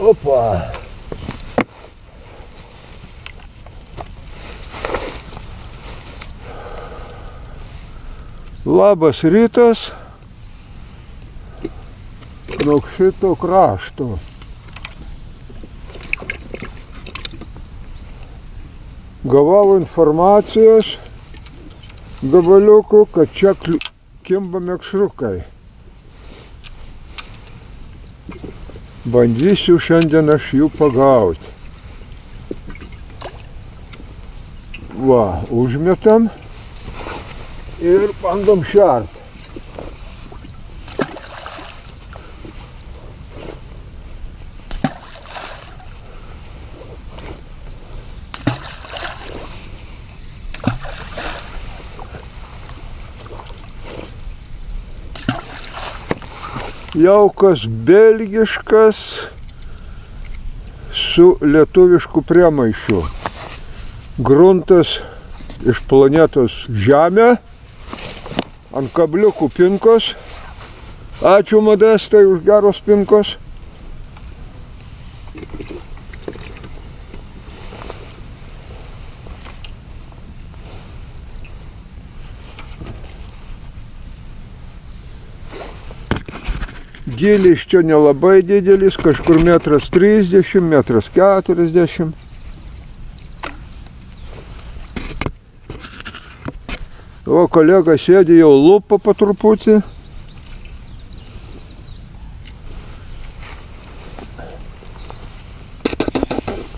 Opa! Labas rytas nuo šito krašto. Gavau informacijos gabaliukų, kad čia kimba mekšrukai. Bandysiu šiandien aš jų pagauti. Va, užmetam ir bandom šert. Jaukas belgiškas su lietuvišku priemaišiu. Gruntas iš planetos Žemė, ant kabliukų pinkos. Ačiū Modestai už geros pinkos. Gylis čia nelabai didelis, kažkur 1,30 m, 1,40 m. O kolega sėdi jau lupa po truputį.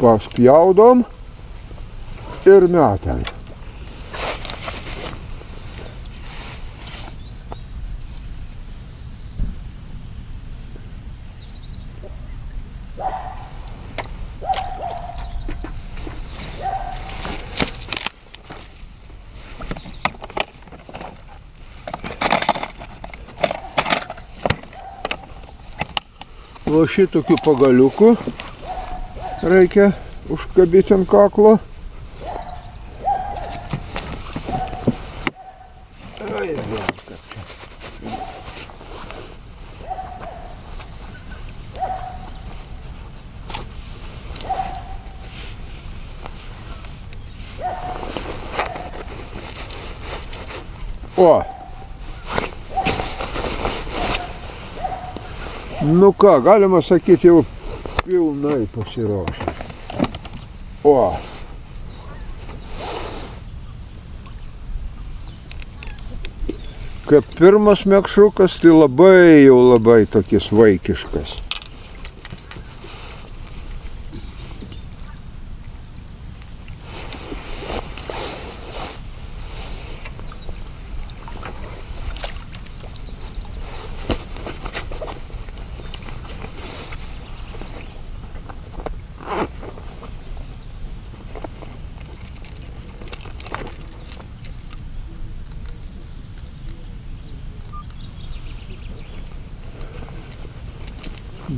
Paspjaudom ir metam. O šitokių pagaliukų reikia užkabyti ant kaklo. O! Nu ką, galima sakyti, jau pilnai pasiruošę. O! Kaip pirmas mekšrukas, tai labai tokis vaikiškas.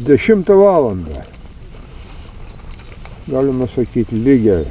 Dešimtą valandą, galima sakyti, lygiai.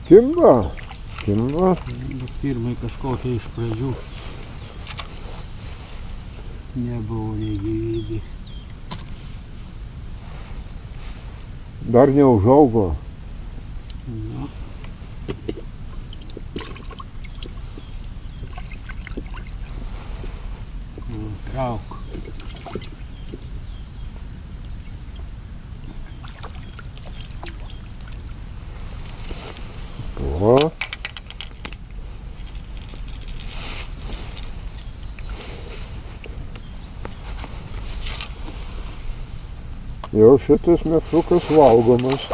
Kimba, Pažiūrėkim, va. Pirmai kažko tai iš pradžių nebuvo nei gyvybės. Dar neužaugo. Nu. Trauk. O. Jau šitas mešukas valgomas.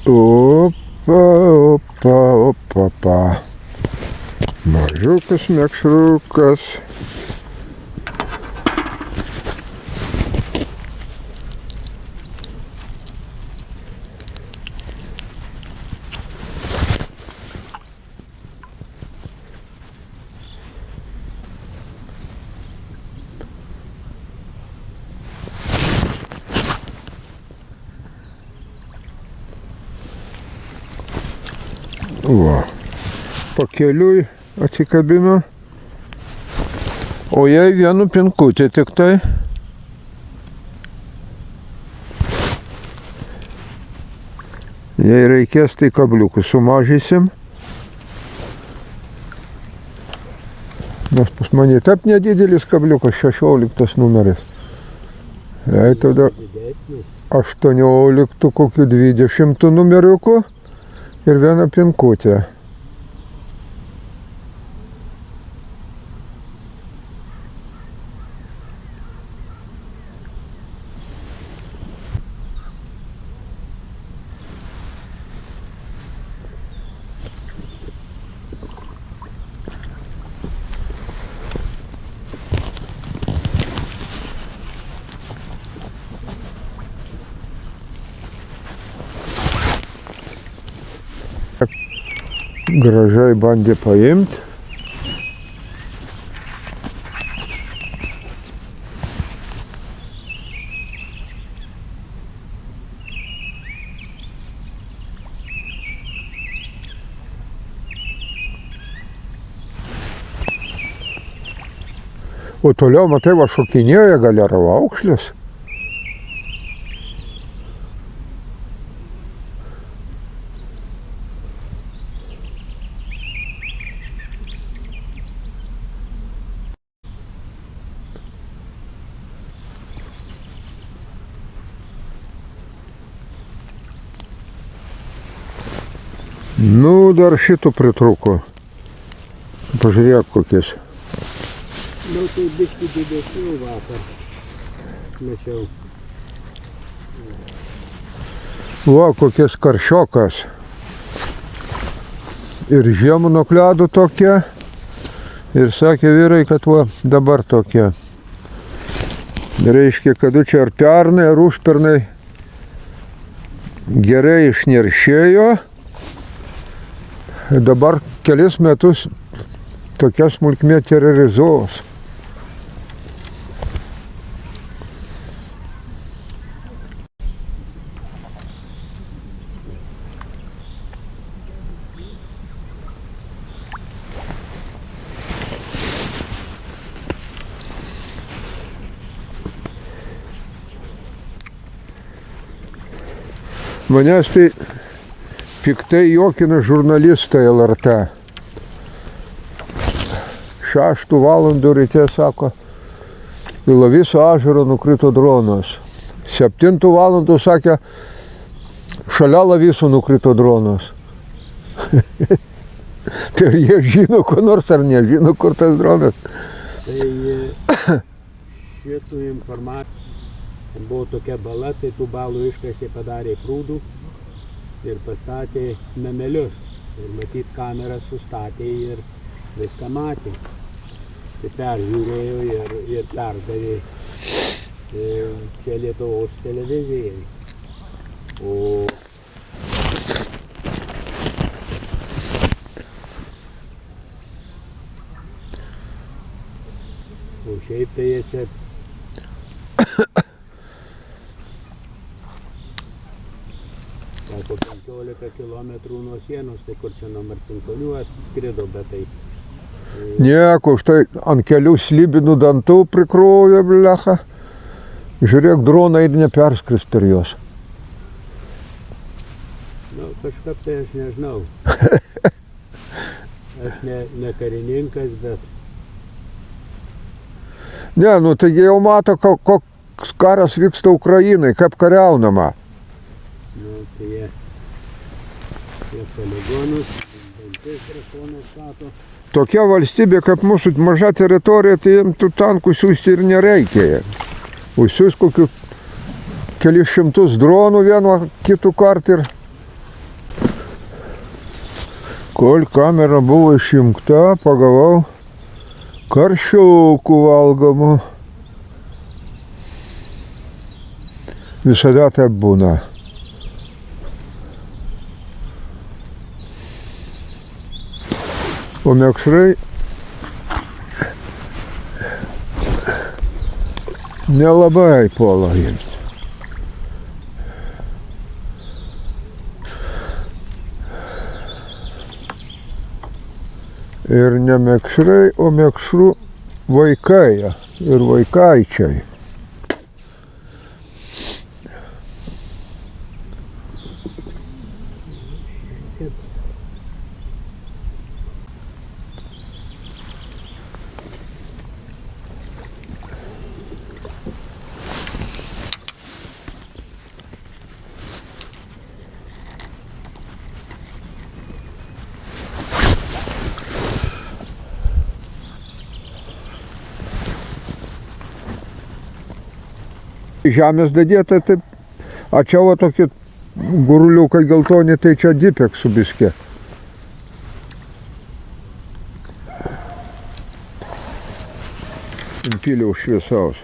Opa, opa, opa, opa. Mažiukas mekšrukas. Va, pakeliui atsikabino, o jai vienu pinkutė tik tai. Jei reikės, tai kabliukus sumažysim. Nes pas mane taip nedidelis kabliukas, 16 numeris. Jei tada 18, kokių 20 numeriukų. Ir viena pinkutė. Gražiai bandė paimti. O toliau, matai, va šokinėja galeravo aukšlės. Nu, dar šitų pritruko. Pažiūrėk kokies. Nu, tai biškį didesnių vakar. Mačiau. Va, kokies karšiokas. Ir žiemų nukledų tokie. Ir sakė vyrai, kad va, dabar tokie. Reiškia, kad čia ar pernai, ar užpernai gerai išneršėjo. Dabar kelis metus tokia smulkmė terorizuos. Manęs tai piktai juokina žurnalistai LRT. 6 valandų ryte, sako, į Laviso ežerą nukrito dronas. 7 valandų, sakė, šalia Laviso nukrito dronas. Tai ar jie žino, ko nors, ar nežino, kur tas dronas? Tai šitų informacijų buvo tokia bala, tai tų balų iškasė padarė prūdų. ir pastatė namelius. Ir matyt kamerą sustatė ir viską matė. Tai peržiūrėjo ir perdavė čia Lietuvos televizijai. O šiaip tai jie čia sako 15 kilometrų nuo sienos, tai kur čia nuo Marcinkonių atskrido, bet tai Nieko, štai ant kelių slibinų dantų prikrovė, blecha. Žiūrėk, dronai ir neperskris per juos. nu, kažkaip tai aš nežinau. Aš ne karininkas, bet Ne, nu taigi jau mato, koks karas vyksta Ukrainai, kaip kariaunama. nu, tai jie poligonus, dantis drakonus stato. Tokia valstybė kaip mūsų maža teritorija, tai jiems tų tankų siųsti ir nereikia. Užsiūs kokių kelius šimtus dronų vienu kitų kartą ir kol kamera buvo išjungta, pagavau karšiukų valgomų. Visada taip būna. O mekšrai nelabai puola jiems. Ir ne mekšrai, o mekšrų vaikai ir vaikaičiai. Žemės dadėta taip, a čia va tokie guruliukai geltoni, tai čia dipeksų biskė. Impiliaus šviesaus.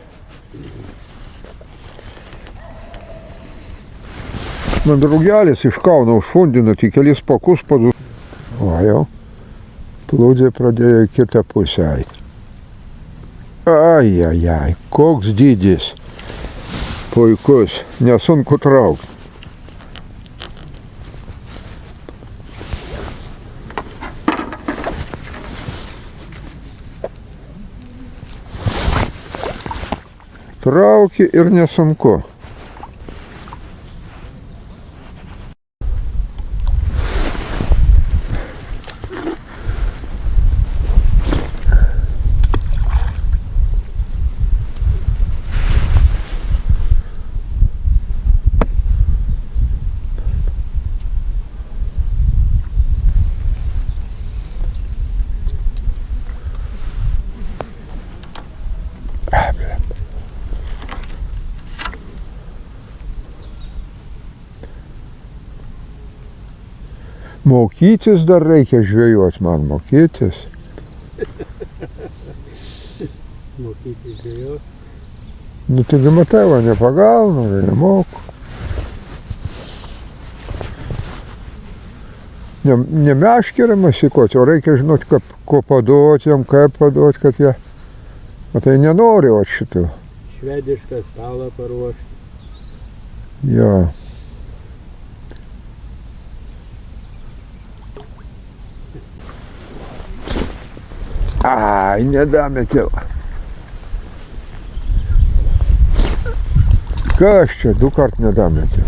Man draugelis iš Kauno užfundino, tik kelis pakus padu. O jau, plūdė pradėjo į kitą pusę eiti. Ai, koks dydis. Puikus, nesunku traukti. Trauki ir nesunku. Mokytis dar reikia žvejot, man mokytis. Mokytis žvejot. Nu taigi matai, va nepagaunu, nemoku. Ne meškeriamas įkoti, o reikia žinot, ko paduoti jam, kaip paduoti, kad jie... Matai, nenori o šitų. Švedišką stalą paruošti. Jo. Ai, nedametėjau. Kas čia, 2 kart nedametėjau.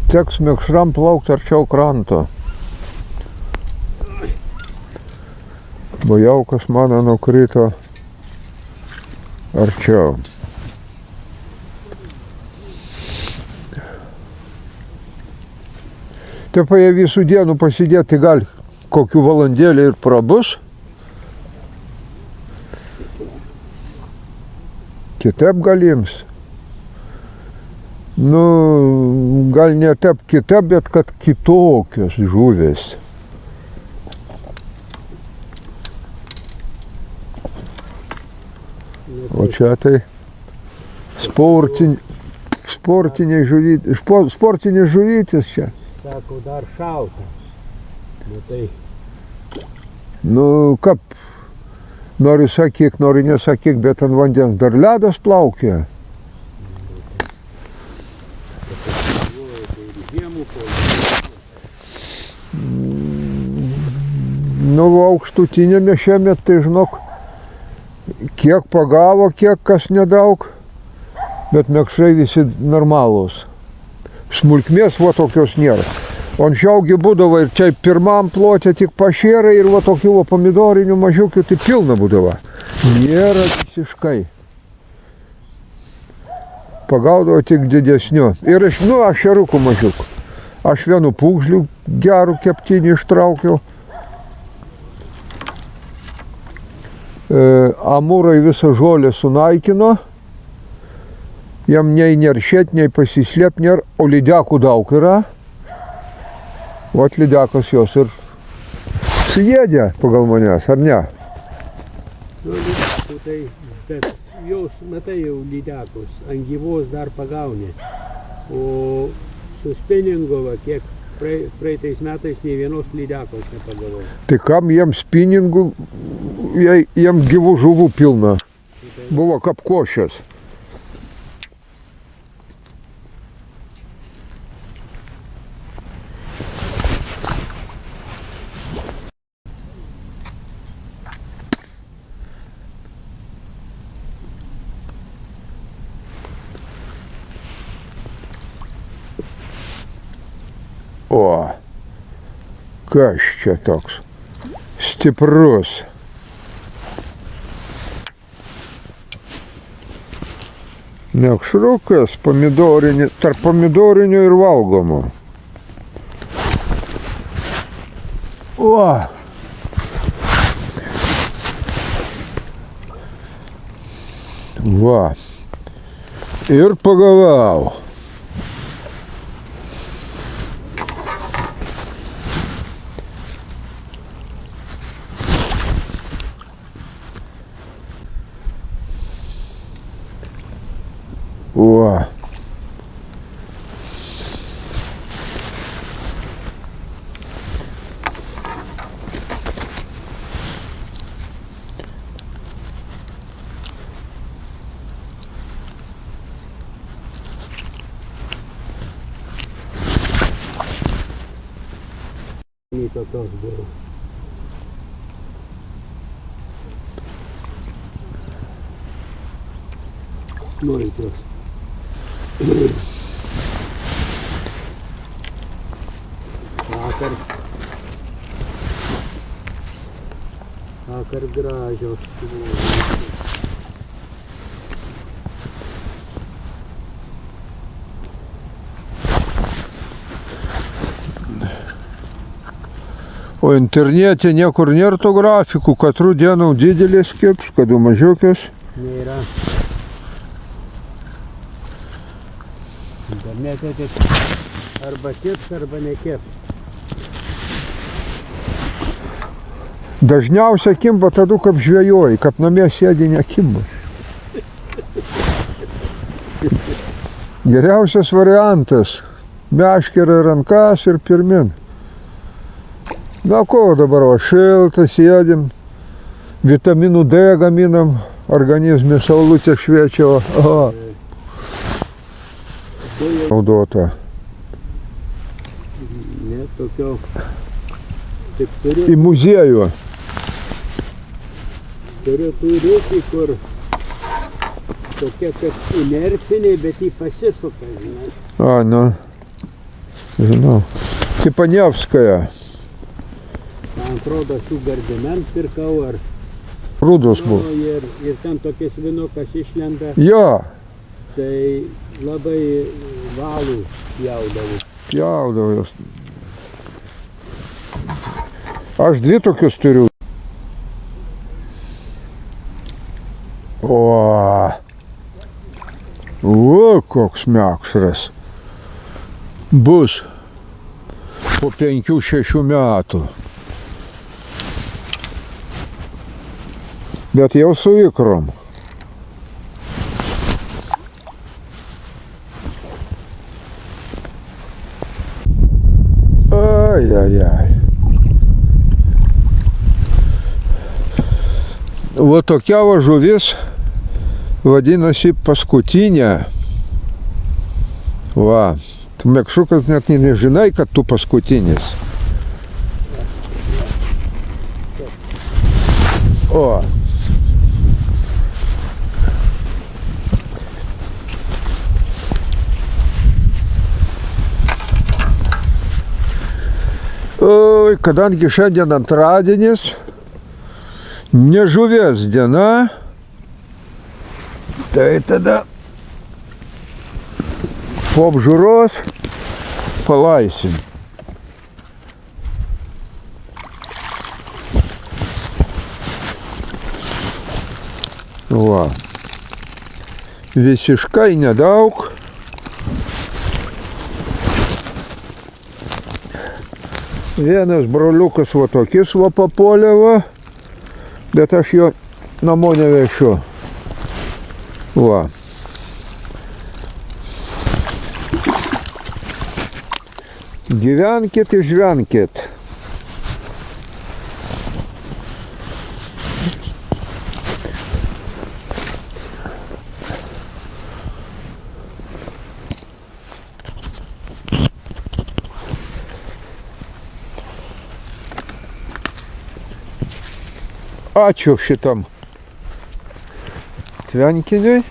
Teks mekšram plaukti arčiau kranto. Bojaukas mano nukrito arčiau. Taip jie visų dienų pasidėti gal kokių valandėlį ir prabus. kitaip gal ims. Nu, gal ne taip kitaip, bet kad kitokios žuvės. O čia tai sportinės žuvytės čia. Sako, dar šalta. Nu tai Nu, kaip, nori sakyk, nori nesakyk, bet ant vandens dar ledas plaukia. žiemų po Nu, aukštutinėme šiemet, tai žinok, kiek pagavo, kiek kas nedaug, bet mekšrai visi normalūs. Smulkmės va tokios nėra. O anksčiaugi būdavo ir čia pirmam plote tik pašėrai ir va tokių va pomidorinių mažiukių, tai pilna būdavo. Nėra visiškai. Pagaudavo tik didesnių. Ir aš šerukų mažiukų. Aš vienu pūgžlių gerų keptinį ištraukiau. Amūrai visą žolę sunaikino. Jam nei neršėt, nei pasislėp nėra, o lydekų daug yra. O lydekas jos ir suėdė pagal manęs, ar ne? Nu, lydekų tai, bet jos, matai jau lydekus, ant gyvos dar pagauni. O su spinningu, va, kiek praeitais metais nei vienos lydekos nepagavau. Tai kam jiems spinningų, jiem gyvų žuvų pilna. Buvo kaip košės. O, kas čia toks stiprus. Mekšrukas tarp pomidorinio ir valgomo. O! Va. Ir pagavau. O. Tokios buvo. Nuoitos. Vakar gražios. O internete niekur nėra to grafikų, katrų dienų didelės keps, kadų mažiukės. Nėra. Internete tik arba keps, arba nekeps. Dažniausiai kimba tada, kaip žvejoji, kaip namie sėdi nekimba. Geriausias variantas – meškerė rankas ir pirmin. Na ko dabar, va, šilta, sėdim, vitaminų D gaminam, organizme saulutė šviečia. Naudota. Ne, tokio. Tik turiu. Į muziejų. Turiu tų rūkį, kur tokia kaip inerciniai, bet jį pasisuka, žinai. Nu, žinau. Tipanevskaja. Man atrodo, šių gardiment pirkau, ar... Rudos buvo. Ir ten tokias vinukas išlenda, Jo, tai labai valų jaudavau. jaudavau jos. Aš dvi tokius turiu. O, O, koks mekšras. Bus po 5-6 metų. Bet jau su ikrom. Ai. O tokia va žuvis vadinasi paskutinė. Va. Tu mekšukas net nežinai, kad tu paskutinis. O. Oi, kadangi šiandien antradienis, ne žuvies diena, tai tada po apžiūros palaisim. Va. Visiškai nedaug. Vienas broliukas va tokis va papuolė va, bet aš jo namo nevešiu. Va. Gyvenkit ir žvenkit. Ačiū šitam tvenkiniui.